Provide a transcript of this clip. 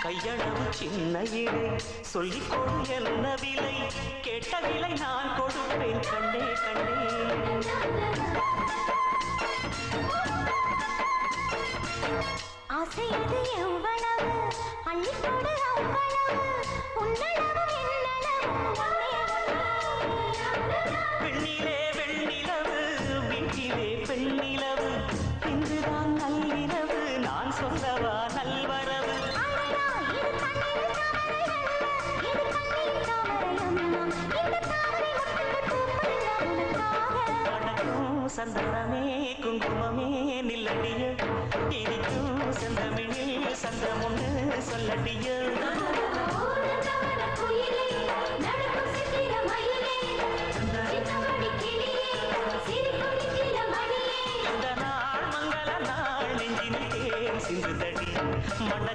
கையளவு சின்ன இடை சொல்லிக் கொடு என்ன விலை கேட்ட விலை நான் கொடுப்பேன் கண்ணே கண்ணே ஆசையது எவ்வளவு அள்ளிக்கொடு அவ்வளவு உன்னளவு பெண்ணிலே வெண்ணிலவு வீட்டிலே பெண்ணிலவு இன்றுதான் நள்ளிரவு நான் சொல்லவா நல்வரவு சந்தனமே குங்குமமே நில்லடிய இனிக்கும் செந்தமிழில் சந்தம் ஒன்று சொல்லடிய இந்த நாள் மங்கள நாள் நெஞ்சினிலே சிந்துதடி மன